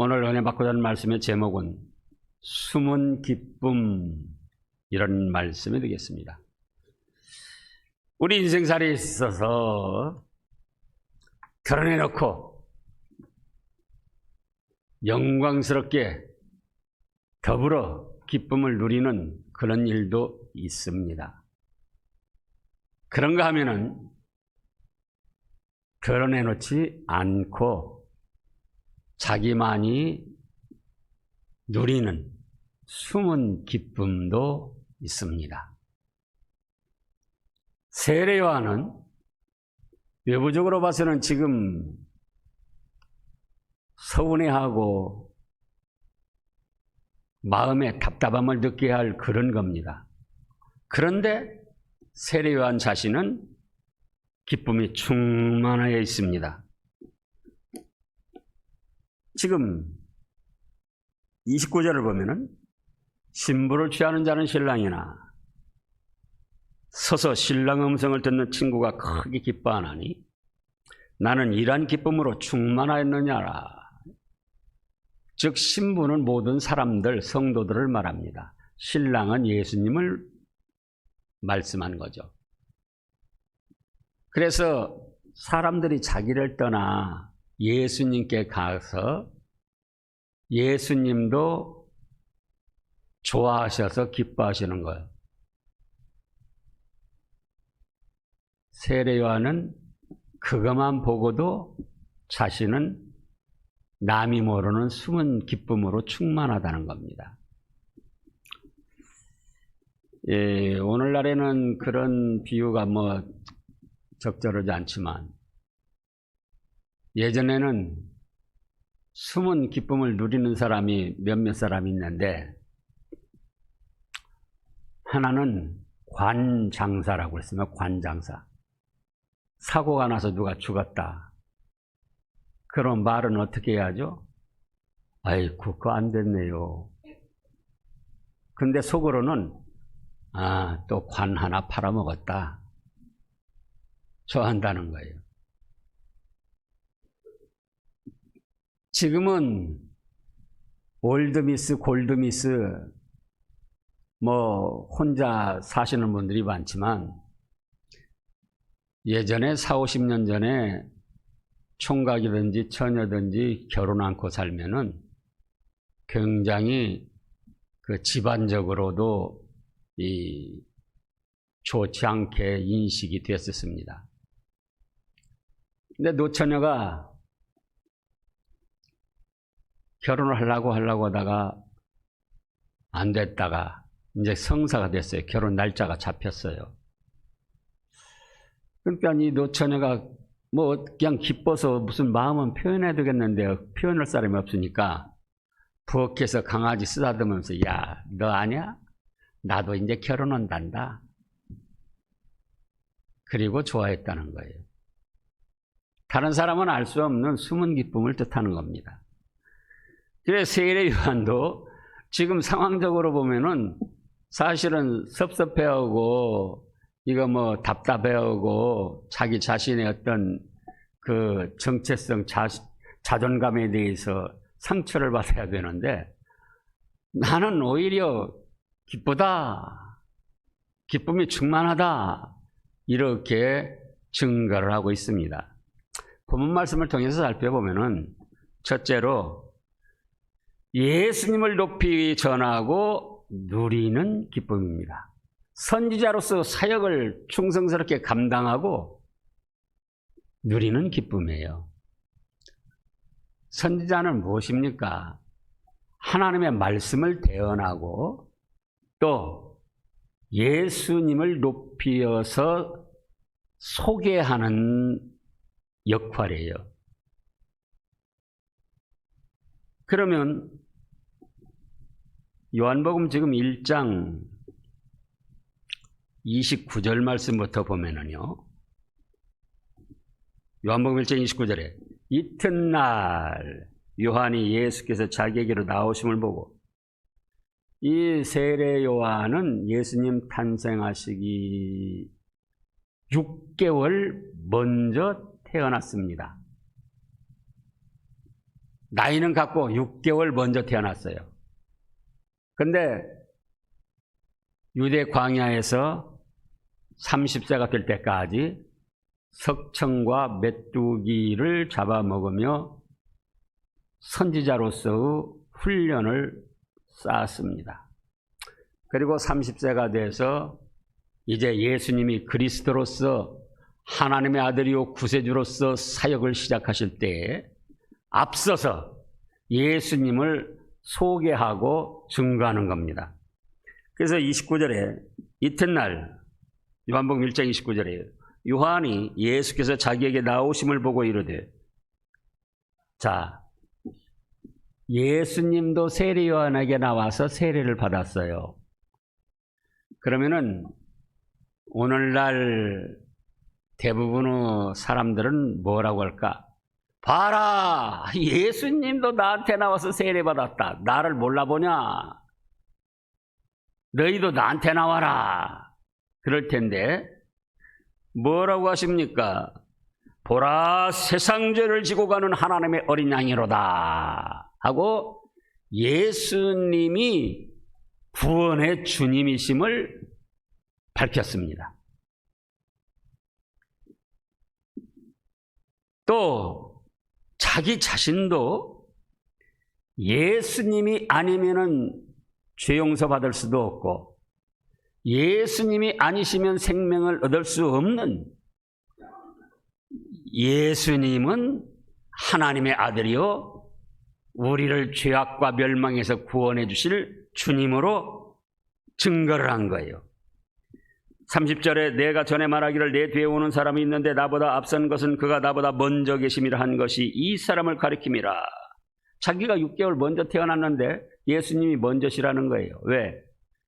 오늘 은혜 받고자 하는 말씀의 제목은 숨은 기쁨, 이런 말씀이 되겠습니다. 우리 인생살이에 있어서 드러내놓고 영광스럽게 더불어 기쁨을 누리는 그런 일도 있습니다. 그런가 하면은 드러내놓지 않고 자기만이 누리는 숨은 기쁨도 있습니다. 세례 요한은 외부적으로 봐서는 지금 서운해하고 마음에 답답함을 느끼게 할 그런 겁니다. 그런데 세례 요한 자신은 기쁨이 충만하여 있습니다. 지금 29절을 보면은 신부를 취하는 자는 신랑이나 서서 신랑 음성을 듣는 친구가 크게 기뻐하나니 나는 이러한 기쁨으로 충만하였느냐라. 즉 신부는 모든 사람들, 성도들을 말합니다. 신랑은 예수님을 말씀한 거죠. 그래서 사람들이 자기를 떠나 예수님께 가서 예수님도 좋아하셔서 기뻐하시는 거예요. 세례 요한은 그것만 보고도 자신은 남이 모르는 숨은 기쁨으로 충만하다는 겁니다. 오늘날에는 그런 비유가 적절하지 않지만 예전에는 숨은 기쁨을 누리는 사람이 몇몇 사람이 있는데 하나는 관장사라고 했으면 관장사. 사고가 나서 누가 죽었다. 그럼 말은 어떻게 해야죠? 아이고, 그거 안 됐네요. 근데 속으로는 또 관 하나 팔아먹었다. 좋아한다는 거예요. 지금은 올드미스, 골드미스 혼자 사시는 분들이 많지만 예전에 40, 50년 전에 총각이든지 처녀든지 결혼 않고 살면은 굉장히 집안적으로도 좋지 않게 인식이 됐었습니다. 근데 노처녀가 결혼을 하려고 하다가 안 됐다가 이제 성사가 됐어요. 결혼 날짜가 잡혔어요. 그러니까 이 노처녀가 그냥 기뻐서 무슨 마음은 표현해야 되겠는데 표현할 사람이 없으니까 부엌에서 강아지 쓰다듬으면서 야, 너 아냐? 나도 이제 결혼한단다. 그리고 좋아했다는 거예요. 다른 사람은 알 수 없는 숨은 기쁨을 뜻하는 겁니다. 그래서 세례 요한도 지금 상황적으로 보면은 사실은 섭섭해하고 이거 답답해하고 자기 자신의 어떤 그 정체성, 자존감에 대해서 상처를 받아야 되는데 나는 오히려 기쁘다, 기쁨이 충만하다, 이렇게 증거를 하고 있습니다. 본문 말씀을 통해서 살펴보면은 첫째로 예수님을 높이 전하고 누리는 기쁨입니다. 선지자로서 사역을 충성스럽게 감당하고 누리는 기쁨이에요. 선지자는 무엇입니까? 하나님의 말씀을 대언하고 또 예수님을 높이어서 소개하는 역할이에요. 그러면 요한복음 지금 1장 29절 말씀부터 보면은요. 요한복음 1장 29절에 이튿날 요한이 예수께서 자기에게로 나오심을 보고 이 세례 요한은 예수님 탄생하시기 6개월 먼저 태어났습니다. 나이는 같고 6개월 먼저 태어났어요. 근데 유대 광야에서 30세가 될 때까지 석청과 메뚜기를 잡아먹으며 선지자로서의 훈련을 쌓았습니다. 그리고 30세가 돼서 이제 예수님이 그리스도로서 하나님의 아들이요 구세주로서 사역을 시작하실 때에 앞서서 예수님을 소개하고 증거하는 겁니다. 그래서 29절에 이튿날 요한복음 1장 29절이에요. 요한이 예수께서 자기에게 나오심을 보고 이르되, 자, 예수님도 세례 요한에게 나와서 세례를 받았어요. 그러면은 오늘날 대부분의 사람들은 뭐라고 할까? 봐라, 예수님도 나한테 나와서 세례 받았다. 나를 몰라보냐? 너희도 나한테 나와라. 그럴 텐데 뭐라고 하십니까? 보라, 세상 죄를 지고 가는 하나님의 어린 양이로다 하고 예수님이 구원의 주님이심을 밝혔습니다. 또 자기 자신도 예수님이 아니면은 죄 용서 받을 수도 없고 예수님이 아니시면 생명을 얻을 수 없는, 예수님은 하나님의 아들이요 우리를 죄악과 멸망에서 구원해 주실 주님으로 증거를 한 거예요. 30절에 내가 전에 말하기를 내 뒤에 오는 사람이 있는데 나보다 앞선 것은 그가 나보다 먼저 계심이라 한 것이 이 사람을 가리킴이라. 자기가 6개월 먼저 태어났는데 예수님이 먼저시라는 거예요. 왜?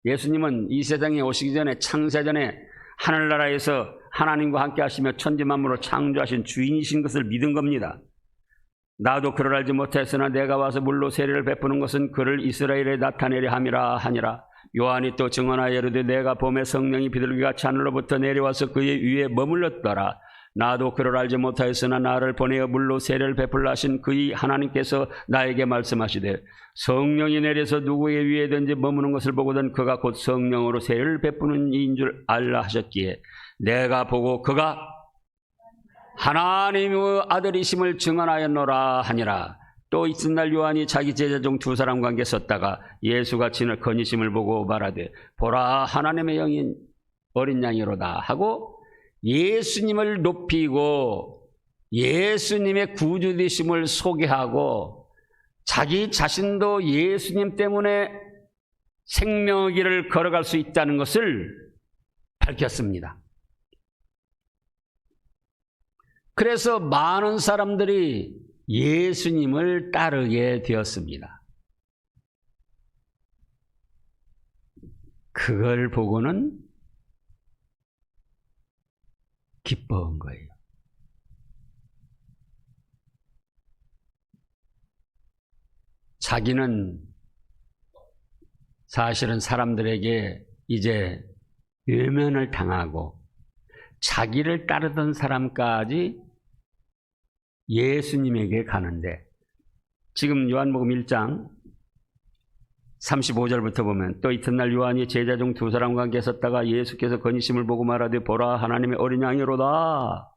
예수님은 이 세상에 오시기 전에 창세전에 하늘나라에서 하나님과 함께 하시며 천지만물을 창조하신 주인이신 것을 믿은 겁니다. 나도 그를 알지 못했으나 내가 와서 물로 세례를 베푸는 것은 그를 이스라엘에 나타내려 함이라 하니라. 요한이 또 증언하여 이르되 내가 봄에 성령이 비둘기같이 하늘로부터 내려와서 그의 위에 머물렀더라. 나도 그를 알지 못하였으나 나를 보내어 물로 세례를 베풀라 하신 그의 하나님께서 나에게 말씀하시되 성령이 내려서 누구의 위에든지 머무는 것을 보거든 그가 곧 성령으로 세례를 베푸는 이인 줄 알라 하셨기에 내가 보고 그가 하나님의 아들이심을 증언하였노라 하니라. 또 이튿날 요한이 자기 제자 중 2사람과 함께 섰다가 예수가 친을 거니심을 보고 말하되 보라, 하나님의 영인 어린 양이로다 하고 예수님을 높이고 예수님의 구주되심을 소개하고 자기 자신도 예수님 때문에 생명의 길을 걸어갈 수 있다는 것을 밝혔습니다. 그래서 많은 사람들이 예수님을 따르게 되었습니다. 그걸 보고는 기뻐한 거예요. 자기는 사실은 사람들에게 이제 외면을 당하고 자기를 따르던 사람까지 예수님에게 가는데, 지금 요한복음 1장 35절부터 보면 또 이튿날 요한이 제자 중 2사람과 함께 섰다가 예수께서 거니심을 보고 말하되 보라, 하나님의 어린 양이로다.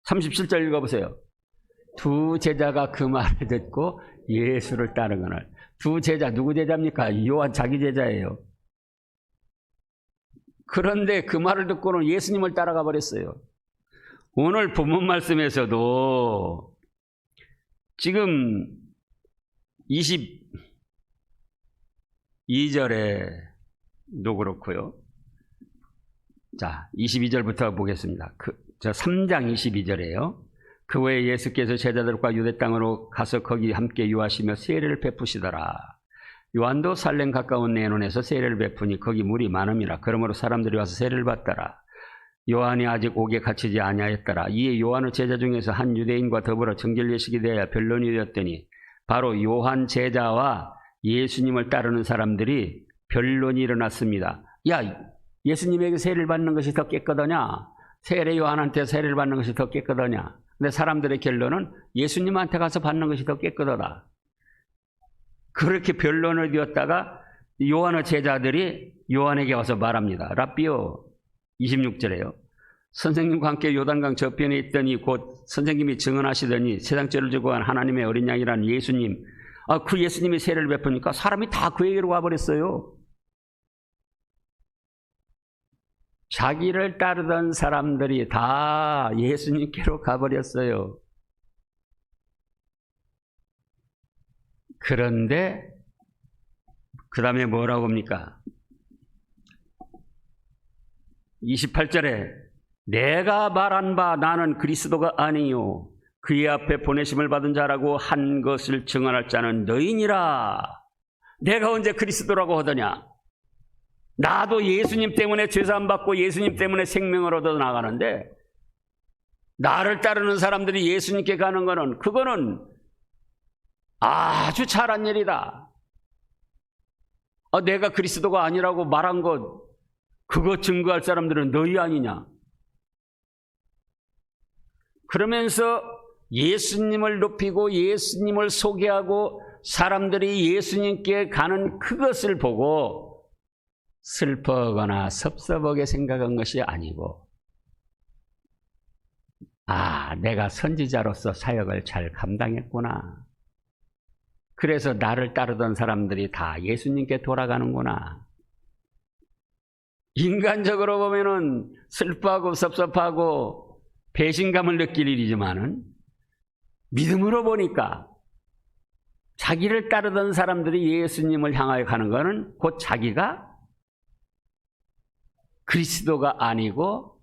37절 읽어보세요. 2 제자가 그 말을 듣고 예수를 따르거늘. 2 제자, 누구 제자입니까? 요한 자기 제자예요. 그런데 그 말을 듣고는 예수님을 따라가 버렸어요. 오늘 본문 말씀에서도 지금 22절에도 그렇고요. 자, 22절부터 보겠습니다. 저 3장 22절에요. 그 후에 예수께서 제자들과 유대 땅으로 가서 거기 함께 유하시며 세례를 베푸시더라. 요한도 살렘 가까운 내논에서 세례를 베푸니 거기 물이 많음이라. 그러므로 사람들이 와서 세례를 받더라. 요한이 아직 옥에 갇히지 아니하였더라. 이에 요한의 제자 중에서 한 유대인과 더불어 정결례식이 되어 변론이 되었더니 바로 요한 제자와 예수님을 따르는 사람들이 변론이 일어났습니다. 야, 예수님에게 세례를 받는 것이 더 깨끗하냐? 세례 요한한테 세례를 받는 것이 더 깨끗하냐? 근데 사람들의 결론은 예수님한테 가서 받는 것이 더 깨끗하다. 그렇게 변론을 이었다가 요한의 제자들이 요한에게 와서 말합니다. 랍비요, 26절에요. 선생님과 함께 요단강 저편에 있더니 곧 선생님이 증언하시더니 세상 죄를 지고 간 하나님의 어린 양이라는 예수님, 그 예수님이 세례를 베푸니까 사람이 다 그에게로 와버렸어요. 자기를 따르던 사람들이 다 예수님께로 가버렸어요. 그런데 그 다음에 뭐라고 합니까? 28절에 내가 말한 바 나는 그리스도가 아니요 그의 앞에 보내심을 받은 자라고 한 것을 증언할 자는 너희니라. 내가 언제 그리스도라고 하더냐? 나도 예수님 때문에 죄사함 받고 예수님 때문에 생명을 얻어 나가는데 나를 따르는 사람들이 예수님께 가는 거는 그거는 아주 잘한 일이다. 내가 그리스도가 아니라고 말한 것 그거 증거할 사람들은 너희 아니냐? 그러면서 예수님을 높이고 예수님을 소개하고 사람들이 예수님께 가는 그것을 보고 슬퍼하거나 섭섭하게 생각한 것이 아니고 내가 선지자로서 사역을 잘 감당했구나. 그래서 나를 따르던 사람들이 다 예수님께 돌아가는구나. 인간적으로 보면은 슬퍼하고 섭섭하고 배신감을 느낄 일이지만은 믿음으로 보니까 자기를 따르던 사람들이 예수님을 향하여 가는 것은 곧 자기가 그리스도가 아니고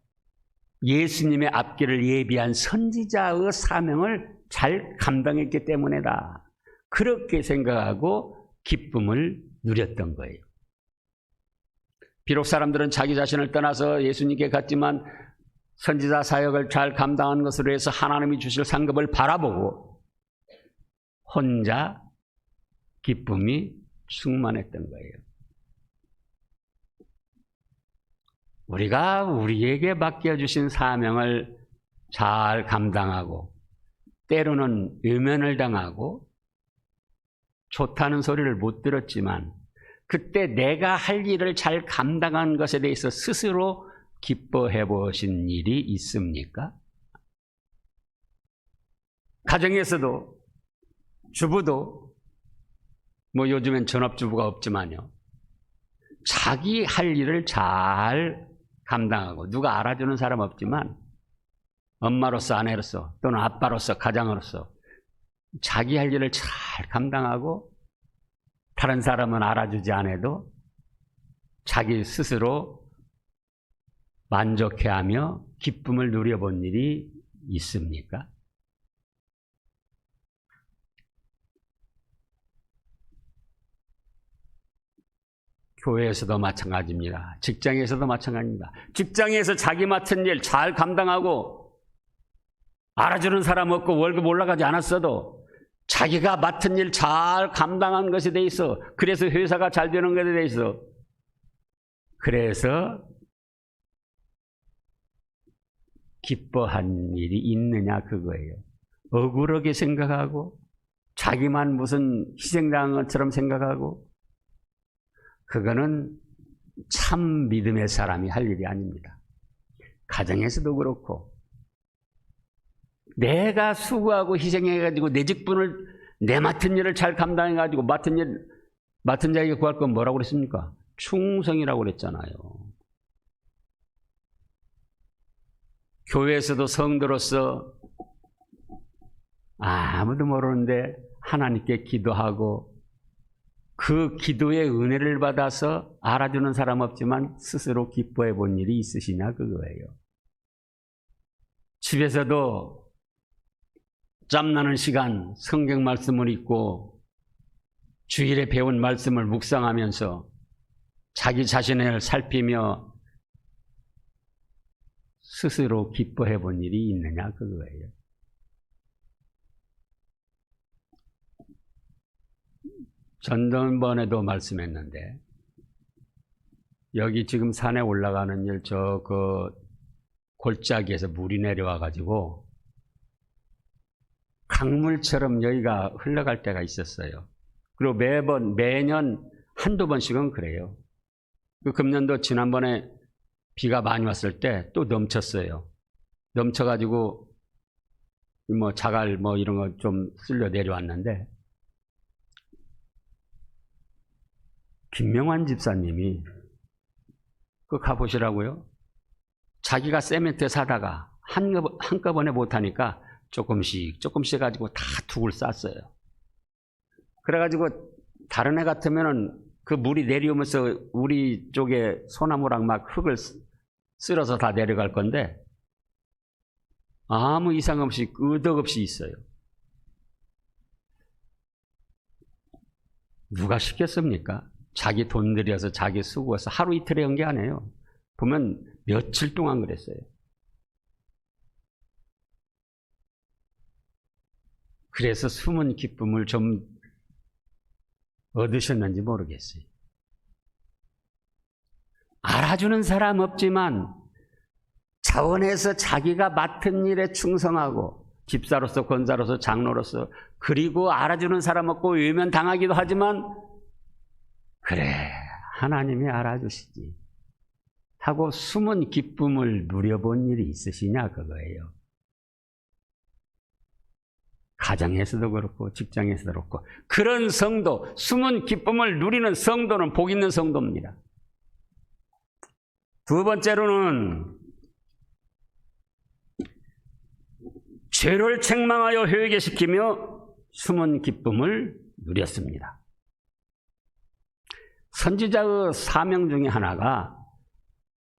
예수님의 앞길을 예비한 선지자의 사명을 잘 감당했기 때문이다. 그렇게 생각하고 기쁨을 누렸던 거예요. 비록 사람들은 자기 자신을 떠나서 예수님께 갔지만 선지자 사역을 잘 감당한 것으로 해서 하나님이 주실 상급을 바라보고 혼자 기쁨이 충만했던 거예요. 우리가 우리에게 맡겨주신 사명을 잘 감당하고 때로는 외면을 당하고 좋다는 소리를 못 들었지만 그때 내가 할 일을 잘 감당한 것에 대해서 스스로 기뻐해 보신 일이 있습니까? 가정에서도 주부도 요즘엔 전업주부가 없지만요. 자기 할 일을 잘 감당하고 누가 알아주는 사람 없지만 엄마로서 아내로서 또는 아빠로서 가장으로서 자기 할 일을 잘 감당하고 다른 사람은 알아주지 않아도 자기 스스로 만족해하며 기쁨을 누려본 일이 있습니까? 교회에서도 마찬가지입니다. 직장에서도 마찬가지입니다. 직장에서 자기 맡은 일 잘 감당하고 알아주는 사람 없고 월급 올라가지 않았어도 자기가 맡은 일 잘 감당한 것에 대해서 그래서 회사가 잘 되는 것에 대해서 그래서 기뻐한 일이 있느냐 그거예요. 억울하게 생각하고 자기만 무슨 희생당한 것처럼 생각하고 그거는 참 믿음의 사람이 할 일이 아닙니다. 가정에서도 그렇고 내가 수고하고 희생해가지고 내 직분을 내 맡은 일을 잘 감당해가지고 맡은 자에게 구할 건 뭐라고 그랬습니까? 충성이라고 그랬잖아요. 교회에서도 성도로서 아무도 모르는데 하나님께 기도하고 그 기도의 은혜를 받아서 알아주는 사람 없지만 스스로 기뻐해 본 일이 있으시냐 그거예요. 집에서도 짬나는 시간 성경 말씀을 읽고 주일에 배운 말씀을 묵상하면서 자기 자신을 살피며 스스로 기뻐해 본 일이 있느냐 그거예요. 전번에도 말씀했는데 여기 지금 산에 올라가는 일 그 골짜기에서 물이 내려와 가지고 강물처럼 여기가 흘러갈 때가 있었어요. 그리고 매년 한두 번씩은 그래요. 그 금년도 지난번에 비가 많이 왔을 때 또 넘쳤어요. 넘쳐가지고 뭐 자갈 뭐 이런 거 좀 쓸려 내려왔는데, 김명환 집사님이 그 가보시라고요. 자기가 세멘트 사다가 한꺼번에 못하니까 조금씩 해가지고 다 둑을 쌌어요. 그래가지고 다른 애 같으면은 그 물이 내려오면서 우리 쪽에 소나무랑 막 흙을 쓸어서 다 내려갈 건데 아무 이상 없이 끄덕없이 있어요. 누가 시켰습니까? 자기 돈 들여서 자기 수고해서 하루 이틀에 한 게 아니에요. 보면 며칠 동안 그랬어요. 그래서 숨은 기쁨을 좀 얻으셨는지 모르겠어요. 알아주는 사람 없지만 자원해서 자기가 맡은 일에 충성하고 집사로서 권사로서 장로로서, 그리고 알아주는 사람 없고 외면 당하기도 하지만 그래 하나님이 알아주시지 하고 숨은 기쁨을 누려본 일이 있으시냐 그거예요. 가정에서도 그렇고 직장에서도 그렇고 그런 성도, 숨은 기쁨을 누리는 성도는 복 있는 성도입니다. 두 번째로는 죄를 책망하여 회개시키며 숨은 기쁨을 누렸습니다. 선지자의 사명 중에 하나가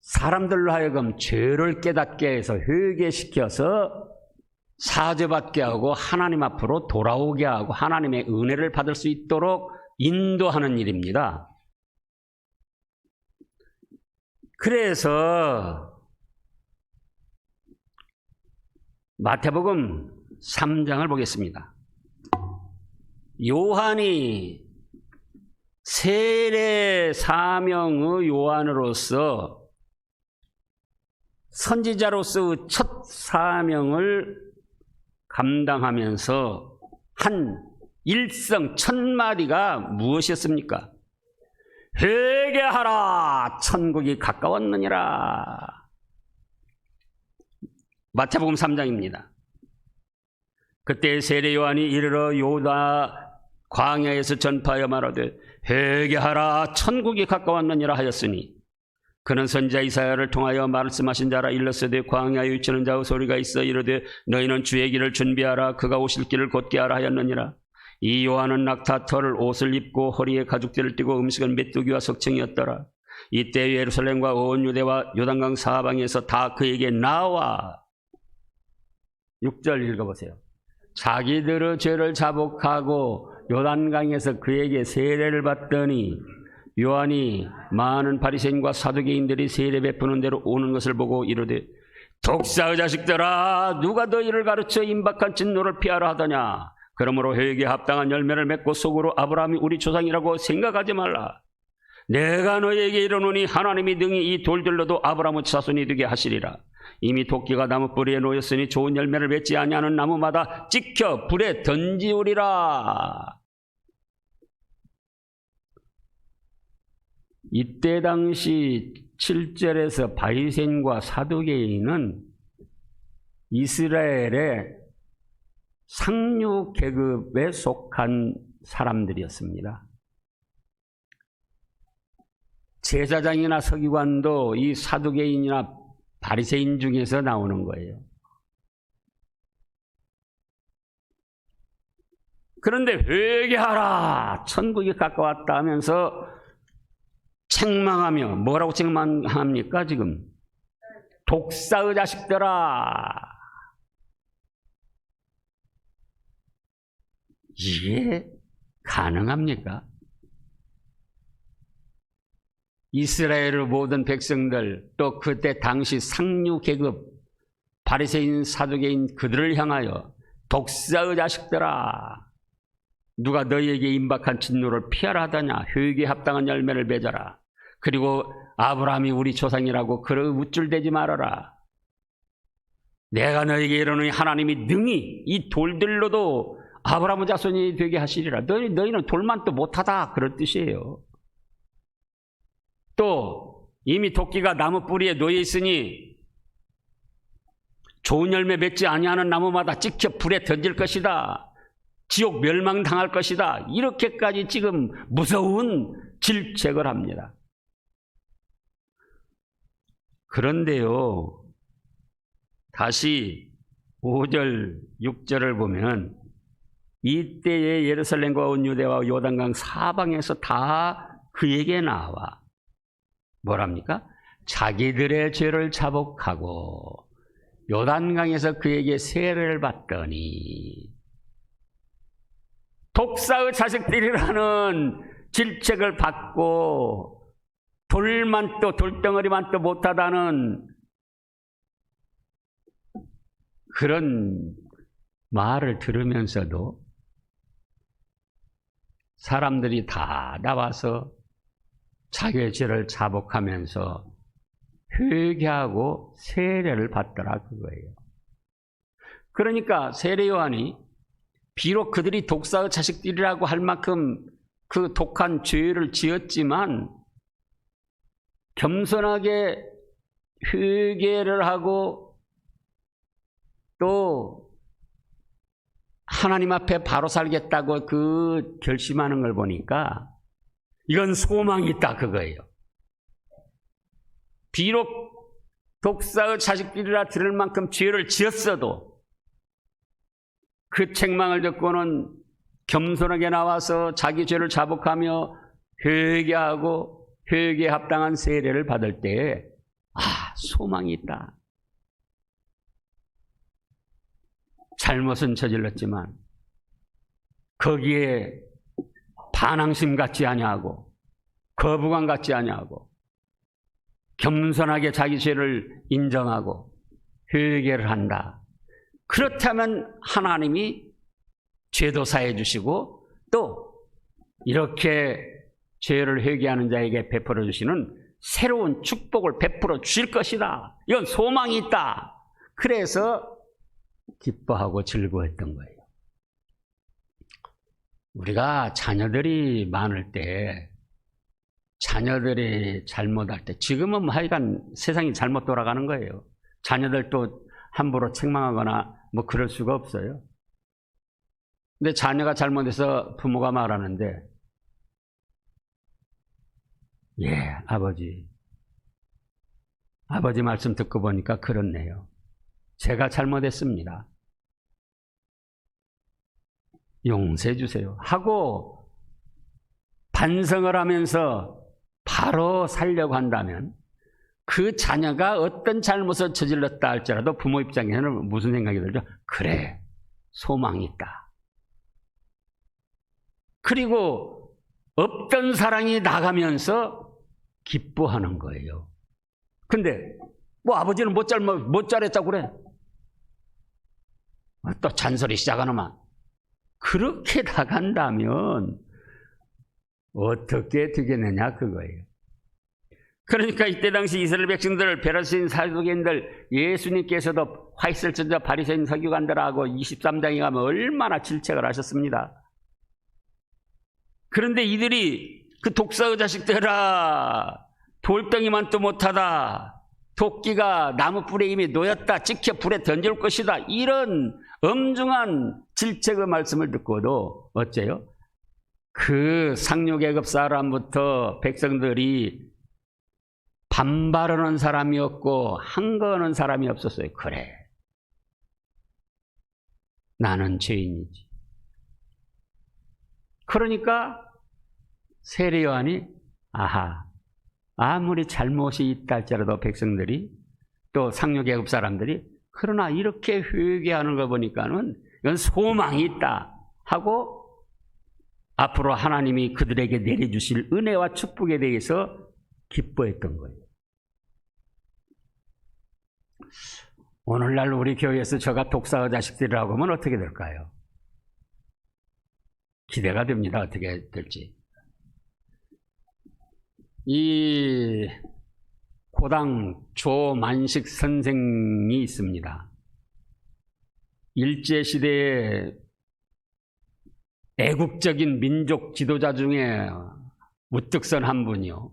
사람들로 하여금 죄를 깨닫게 해서 회개시켜서 사죄받게 하고 하나님 앞으로 돌아오게 하고 하나님의 은혜를 받을 수 있도록 인도하는 일입니다. 그래서 마태복음 3장을 보겠습니다. 요한이 세례 사명의 요한으로서 선지자로서의 첫 사명을 감당하면서 한 일성 첫 마디가 무엇이었습니까? 회개하라, 천국이 가까웠느니라. 마태복음 3장입니다. 그때 세례 요한이 이르러 요다 광야에서 전파하여 말하되 회개하라, 천국이 가까웠느니라 하였으니 그는 선지자 이사야를 통하여 말씀하신 자라. 일렀으되 광야에 외치는 자의 소리가 있어 이르되 너희는 주의 길을 준비하라, 그가 오실 길을 곧게 하라 하였느니라. 이 요한은 낙타 털을 옷을 입고 허리에 가죽띠를 띠고 음식은 메뚜기와 석청이었더라. 이때 예루살렘과 온 유대와 요단강 사방에서 다 그에게 나와. 6절 읽어보세요. 자기들의 죄를 자복하고 요단강에서 그에게 세례를 받더니 요한이 많은 바리새인과 사두개인들이 세례 베푸는 대로 오는 것을 보고 이르되 독사의 자식들아, 누가 너희를 가르쳐 임박한 진노를 피하라 하더냐. 그러므로 회개에 합당한 열매를 맺고 속으로 아브라함이 우리 조상이라고 생각하지 말라. 내가 너희에게 이르노니 하나님이 능히 이 돌들로도 아브라함의 자손이 되게 하시리라. 이미 도끼가 나무 뿌리에 놓였으니 좋은 열매를 맺지 아니하는 나무마다 찍혀 불에 던지우리라. 이때 당시 7절에서 바리새인과 사두개인은 이스라엘의 상류 계급에 속한 사람들이었습니다. 제사장이나 서기관도 이 사두개인이나 바리새인 중에서 나오는 거예요. 그런데 회개하라, 천국이 가까웠다 하면서 책망하며, 뭐라고 책망합니까 지금? 독사의 자식들아. 이게 가능합니까? 이스라엘의 모든 백성들, 또 그때 당시 상류 계급 바리새인 사두개인 그들을 향하여 독사의 자식들아, 누가 너희에게 임박한 진노를 피하라 하더냐. 회개에 합당한 열매를 맺어라. 그리고 아브라함이 우리 조상이라고 그러 우쭐대지 말아라. 내가 너희에게 이르노니 하나님이 능히 이 돌들로도 아브라함의 자손이 되게 하시리라. 너희는 돌만 또 못하다, 그런 뜻이에요. 또 이미 도끼가 나무 뿌리에 놓여 있으니 좋은 열매 맺지 아니하는 나무마다 찍혀 불에 던질 것이다. 지옥 멸망당할 것이다. 이렇게까지 지금 무서운 질책을 합니다. 그런데요, 다시 5절, 6절을 보면 이때에 예루살렘과 온 유대와 요단강 사방에서 다 그에게 나와 뭐랍니까? 자기들의 죄를 자복하고 요단강에서 그에게 세례를 받더니 독사의 자식들이라는 질책을 받고 돌만 또 돌덩어리만 또 못하다는 그런 말을 들으면서도 사람들이 다 나와서 자기의 죄를 자복하면서 회개하고 세례를 받더라, 그거예요. 그러니까 세례 요한이 비록 그들이 독사의 자식들이라고 할 만큼 그 독한 죄를 지었지만 겸손하게 회개를 하고 또 하나님 앞에 바로 살겠다고 그 결심하는 걸 보니까 이건 소망이 있다, 그거예요. 비록 독사의 자식들이라 들을 만큼 죄를 지었어도 그 책망을 듣고는 겸손하게 나와서 자기 죄를 자복하며 회개하고 회개에 합당한 세례를 받을 때에 소망이 있다. 잘못은 저질렀지만 거기에 반항심 갖지 아니하고 거부감 갖지 아니하고 겸손하게 자기 죄를 인정하고 회개를 한다. 그렇다면 하나님이 죄도 사해 주시고 또 이렇게 죄를 회개하는 자에게 베풀어 주시는 새로운 축복을 베풀어 주실 것이다. 이건 소망이 있다. 그래서 기뻐하고 즐거워했던 거예요. 우리가 자녀들이 많을 때, 자녀들이 잘못할 때, 지금은 하여간 세상이 잘못 돌아가는 거예요. 자녀들도 함부로 책망하거나 뭐 그럴 수가 없어요. 근데 자녀가 잘못해서 부모가 말하는데, 예, 아버지 말씀 듣고 보니까 그렇네요. 제가 잘못했습니다. 용서해 주세요. 하고 반성을 하면서 바로 살려고 한다면 그 자녀가 어떤 잘못을 저질렀다 할지라도 부모 입장에서는 무슨 생각이 들죠? 그래, 소망이 있다. 그리고 없던 사랑이 나가면서 기뻐하는 거예요. 근데 뭐 아버지는 못 잘했다고 그래. 또 잔소리 시작하는만. 그렇게 나간다면 어떻게 되겠느냐, 그거예요. 그러니까 이때 당시 이스라엘 백성들, 베르시인 사두개인들, 예수님께서도 화 있을지어다 바리새인 서기관들하고 23장에 가면 얼마나 질책을 하셨습니다. 그런데 이들이 그 독사의 자식들아, 돌덩이만 또 못하다, 도끼가 나무 뿔에 이미 놓였다, 찍혀 불에 던질 것이다, 이런 엄중한 질책의 말씀을 듣고도 어째요? 그 상류계급 사람부터 백성들이 반발하는 사람이 없고 항거하는 사람이 없었어요. 그래, 나는 죄인이지. 그러니까 세례 요한이 아무리 잘못이 있다 할지라도 백성들이 또 상류계급 사람들이 그러나 이렇게 회개하는 거 보니까는 이건 소망이 있다 하고 앞으로 하나님이 그들에게 내려주실 은혜와 축복에 대해서 기뻐했던 거예요. 오늘날 우리 교회에서 저가 독사의 자식들이라고 하면 어떻게 될까요? 기대가 됩니다. 어떻게 될지. 이 고당 조만식 선생이 있습니다. 일제시대에 애국적인 민족 지도자 중에 우뚝 선 한 분이요.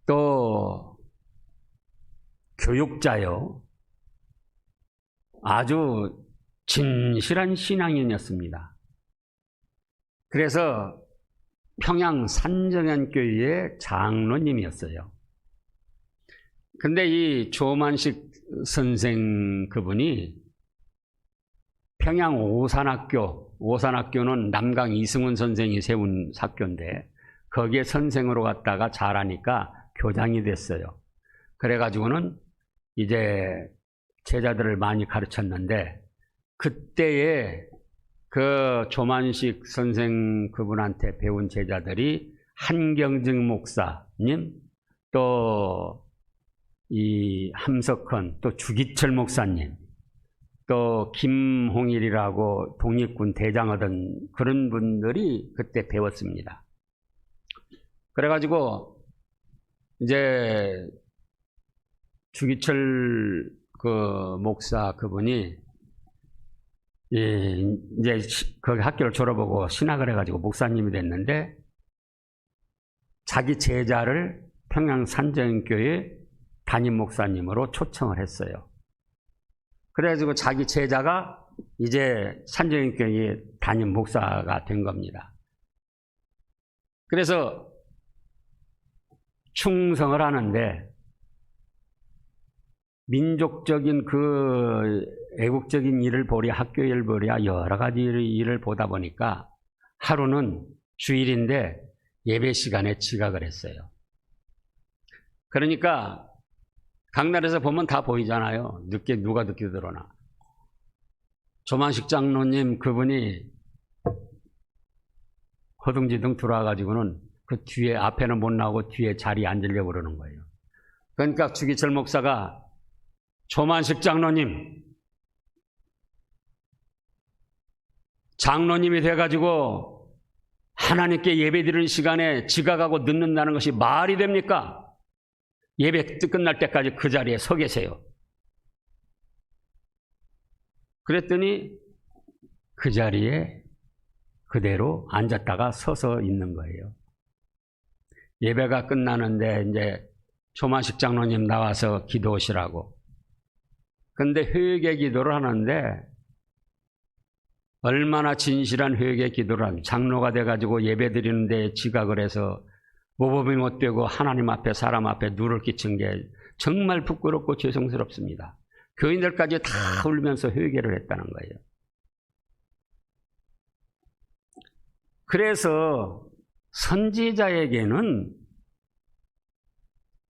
또 교육자요. 아주 진실한 신앙인이었습니다. 그래서 평양 산정현교회의 장로님이었어요. 근데 이 조만식 선생 그분이 평양 오산학교는 남강 이승훈 선생이 세운 학교인데 거기에 선생으로 갔다가 잘하니까 교장이 됐어요. 그래가지고는 이제 제자들을 많이 가르쳤는데 그때에 그 조만식 선생 그분한테 배운 제자들이 한경증 목사님, 또 이 함석헌, 또 주기철 목사님, 또 김홍일이라고 독립군 대장 얻은 그런 분들이 그때 배웠습니다. 그래가지고 이제 주기철 그 목사 그분이 이제 거기 학교를 졸업하고 신학을 해가지고 목사님이 됐는데 자기 제자를 평양 산정교회 담임 목사님으로 초청을 했어요. 그래가지고 자기 제자가 이제 산정교회 담임 목사가 된 겁니다. 그래서 충성을 하는데 민족적인 그 애국적인 일을 보랴 학교 일을 보랴 여러 가지 일을 보다 보니까 하루는 주일인데 예배 시간에 지각을 했어요. 그러니까 강날에서 보면 다 보이잖아요. 누가 늦게 들어오나. 조만식 장로님 그분이 허둥지둥 들어와가지고는 그 뒤에 앞에는 못 나오고 뒤에 자리에 앉으려고 그러는 거예요. 그러니까 주기철 목사가 조만식 장로님이 돼가지고 하나님께 예배 드리는 시간에 지각하고 늦는다는 것이 말이 됩니까? 예배 끝날 때까지 그 자리에 서 계세요. 그랬더니 그 자리에 그대로 앉았다가 서서 있는 거예요. 예배가 끝나는데 이제 조만식 장로님 나와서 기도하시라고. 근데 회개 기도를 하는데 얼마나 진실한 회개 기도를 하면 장로가 돼가지고 예배 드리는데 지각을 해서 모범이 못 되고 하나님 앞에 사람 앞에 누를 끼친 게 정말 부끄럽고 죄송스럽습니다. 교인들까지 다 울면서 회개를 했다는 거예요. 그래서 선지자에게는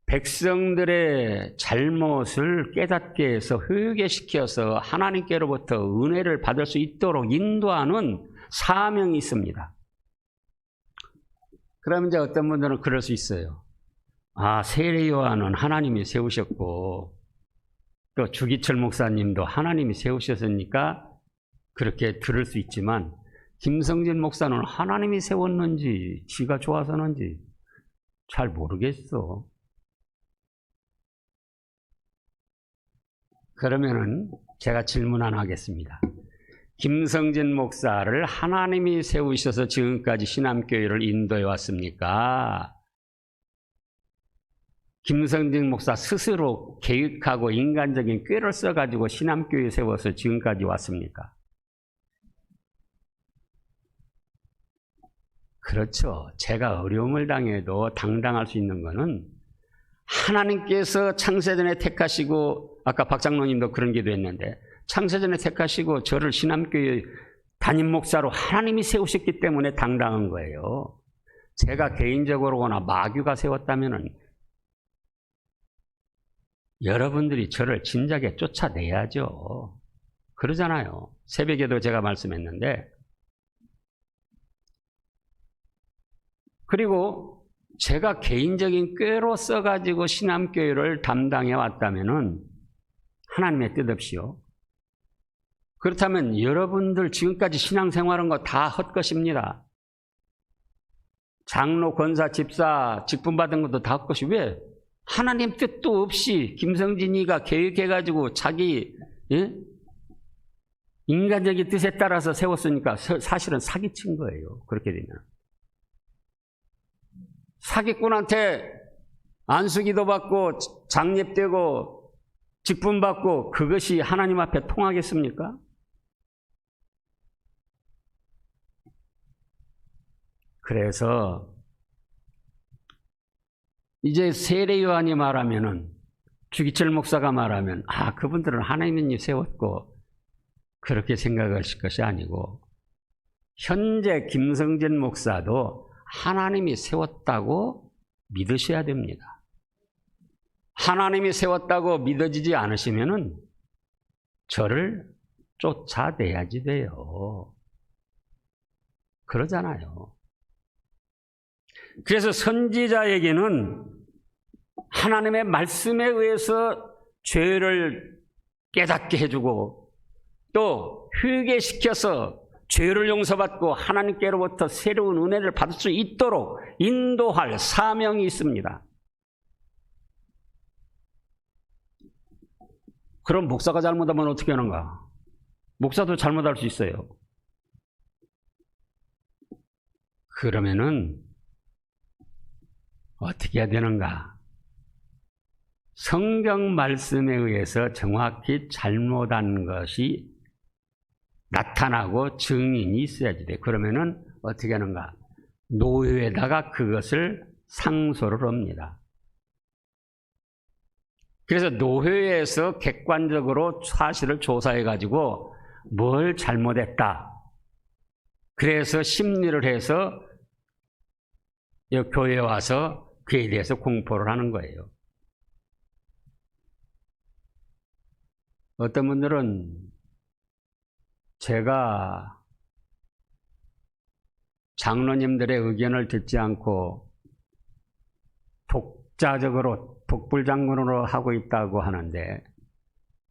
백성들의 잘못을 깨닫게 해서 회개시켜서 하나님께로부터 은혜를 받을 수 있도록 인도하는 사명이 있습니다. 그러면 이제 어떤 분들은 그럴 수 있어요. 아, 세례 요한은 하나님이 세우셨고 또 주기철 목사님도 하나님이 세우셨으니까 그렇게 들을 수 있지만 김성진 목사는 하나님이 세웠는지 지가 좋아서는지 잘 모르겠어. 그러면은 제가 질문 하나 하겠습니다. 김성진 목사를 하나님이 세우셔서 지금까지 신암교회를 인도해 왔습니까? 김성진 목사 스스로 계획하고 인간적인 꾀를 써가지고 신암교회 세워서 지금까지 왔습니까? 그렇죠. 제가 어려움을 당해도 당당할 수 있는 것은 하나님께서 창세전에 택하시고 아까 박 장로님도 그런 기도했는데 창세전에 택하시고 저를 신암교회 담임 목사로 하나님이 세우셨기 때문에 당당한 거예요. 제가 개인적으로거나 마귀가 세웠다면은 여러분들이 저를 진작에 쫓아내야죠. 그러잖아요. 새벽에도 제가 말씀했는데 그리고 제가 개인적인 꾀로 써가지고 신암교회를 담당해 왔다면은 하나님의 뜻 없이요. 그렇다면 여러분들 지금까지 신앙생활한 거 다 헛것입니다. 장로, 권사, 집사, 직분 받은 것도 다 헛것이 왜? 하나님 뜻도 없이 김성진이가 계획해가지고 자기 인간적인 뜻에 따라서 세웠으니까 사실은 사기친 거예요. 그렇게 되면. 사기꾼한테 안수기도 받고 장립되고 직분 받고 그것이 하나님 앞에 통하겠습니까? 그래서 이제 세례요한이 말하면은 주기철 목사가 말하면 그분들은 하나님이 세웠고 그렇게 생각하실 것이 아니고 현재 김성진 목사도 하나님이 세웠다고 믿으셔야 됩니다. 하나님이 세웠다고 믿어지지 않으시면은 저를 쫓아내야지 돼요. 그러잖아요. 그래서 선지자에게는 하나님의 말씀에 의해서 죄를 깨닫게 해주고 또 회개시켜서 죄를 용서받고 하나님께로부터 새로운 은혜를 받을 수 있도록 인도할 사명이 있습니다. 그럼 목사가 잘못하면 어떻게 하는가? 목사도 잘못할 수 있어요. 그러면은 어떻게 해야 되는가? 성경 말씀에 의해서 정확히 잘못한 것이 나타나고 증인이 있어야지 돼. 그러면은 어떻게 하는가? 노회에다가 그것을 상소를 합니다. 그래서 노회에서 객관적으로 사실을 조사해가지고 뭘 잘못했다. 그래서 심리를 해서 교회에 와서 그에 대해서 공포를 하는 거예요. 어떤 분들은 제가 장로님들의 의견을 듣지 않고 독자적으로 독불장군으로 하고 있다고 하는데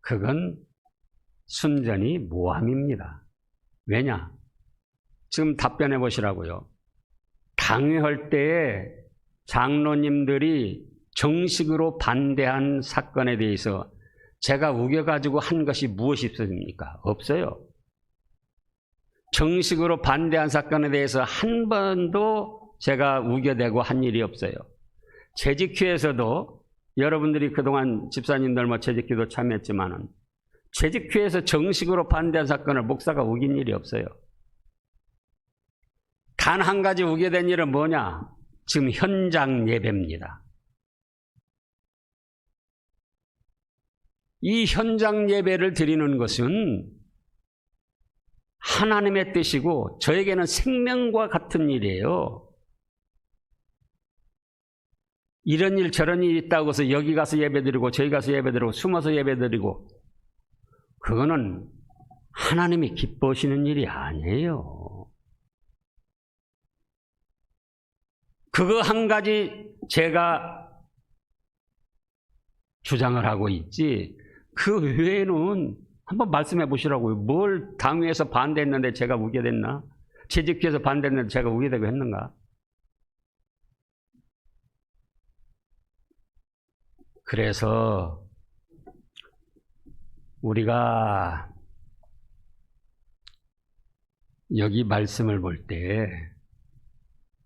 그건 순전히 모함입니다. 왜냐? 지금 답변해 보시라고요. 당회할 때에 장로님들이 정식으로 반대한 사건에 대해서 제가 우겨가지고 한 것이 무엇이 있습니까? 없어요. 정식으로 반대한 사건에 대해서 한 번도 제가 우겨대고 한 일이 없어요. 재직회에서도 여러분들이 그동안 집사님들 재직기도 참여했지만은 재직회에서 정식으로 반대한 사건을 목사가 우긴 일이 없어요. 단 한 가지 우겨댄 일은 뭐냐? 지금 현장 예배입니다. 이 현장 예배를 드리는 것은 하나님의 뜻이고 저에게는 생명과 같은 일이에요. 이런 일 저런 일이 있다고 해서 여기 가서 예배드리고 저기 가서 예배드리고 숨어서 예배드리고 그거는 하나님이 기뻐하시는 일이 아니에요. 그거 한 가지 제가 주장을 하고 있지 그 외에는 한번 말씀해 보시라고요. 뭘 당회에서 반대했는데 제가 우겨댔나? 재직회에서 반대했는데 제가 우겨대고 했는가? 그래서 우리가 여기 말씀을 볼 때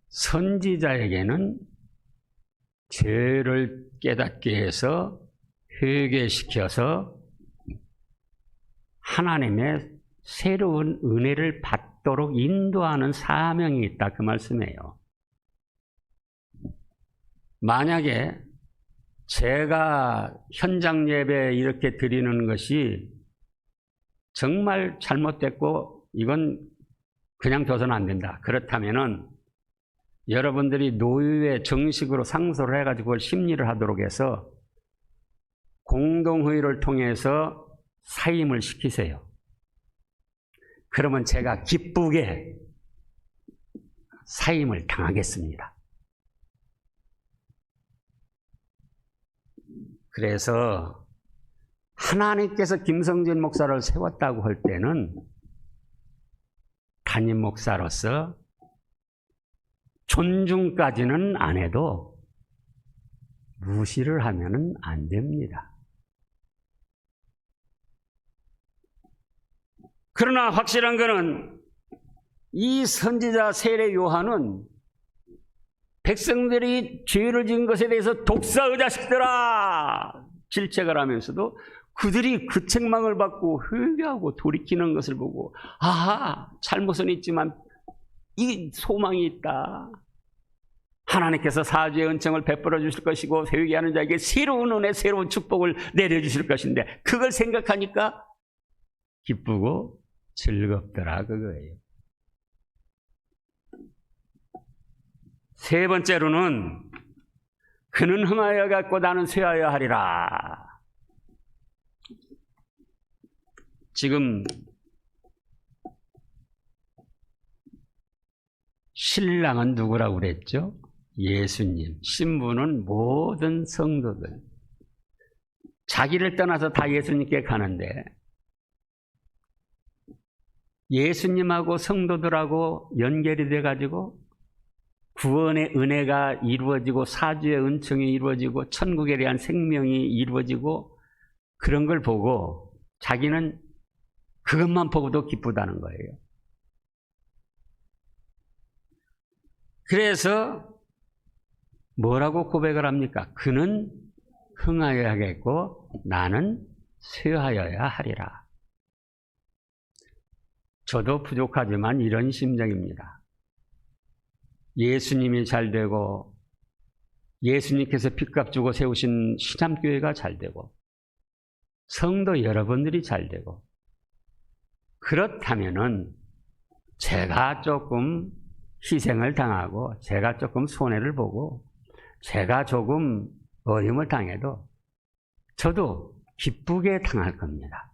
선지자에게는 죄를 깨닫게 해서 회개시켜서 하나님의 새로운 은혜를 받도록 인도하는 사명이 있다 그 말씀이에요. 만약에 제가 현장 예배 이렇게 드리는 것이 정말 잘못됐고 이건 그냥 둬서는 안 된다. 그렇다면은 여러분들이 노회에 정식으로 상소를 해가지고 그걸 심리를 하도록 해서 공동회의를 통해서 사임을 시키세요. 그러면 제가 기쁘게 사임을 당하겠습니다. 그래서 하나님께서 김성진 목사를 세웠다고 할 때는 담임 목사로서 존중까지는 안 해도 무시를 하면은 안 됩니다. 그러나 확실한 것은 이 선지자 세례 요한은 백성들이 죄를 지은 것에 대해서 독사의 자식들아 질책을 하면서도 그들이 그 책망을 받고 회개하고 돌이키는 것을 보고 아하, 잘못은 있지만 이 소망이 있다. 하나님께서 사죄의 은총을 베풀어 주실 것이고 회개하는 자에게 새로운 은혜, 새로운 축복을 내려주실 것인데 그걸 생각하니까 기쁘고 즐겁더라 그거예요. 세 번째로는 그는 흥하여 갔고 나는 쇠하여 하리라. 지금 신랑은 누구라고 그랬죠? 예수님. 신부는 모든 성도들. 자기를 떠나서 다 예수님께 가는데 예수님하고 성도들하고 연결이 돼가지고 구원의 은혜가 이루어지고 사주의 은총이 이루어지고 천국에 대한 생명이 이루어지고 그런 걸 보고 자기는 그것만 보고도 기쁘다는 거예요. 그래서 뭐라고 고백을 합니까? 그는 흥하여야겠고 나는 쇠하여야 하리라. 저도 부족하지만 이런 심정입니다. 예수님이 잘되고 예수님께서 핏값 주고 세우신 신암교회가 잘되고 성도 여러분들이 잘되고 그렇다면은 제가 조금 희생을 당하고 제가 조금 손해를 보고 제가 조금 어려움을 당해도 저도 기쁘게 당할 겁니다.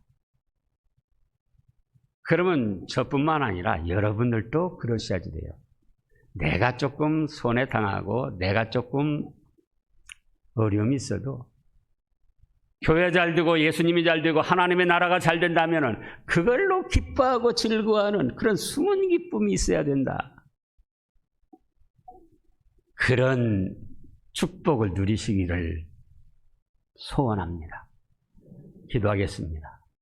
그러면 저뿐만 아니라 여러분들도 그러셔야지 돼요. 내가 조금 손해 당하고 내가 조금 어려움이 있어도 교회 잘 되고 예수님이 잘 되고 하나님의 나라가 잘 된다면 그걸로 기뻐하고 즐거워하는 그런 숨은 기쁨이 있어야 된다. 그런 축복을 누리시기를 소원합니다. 기도하겠습니다.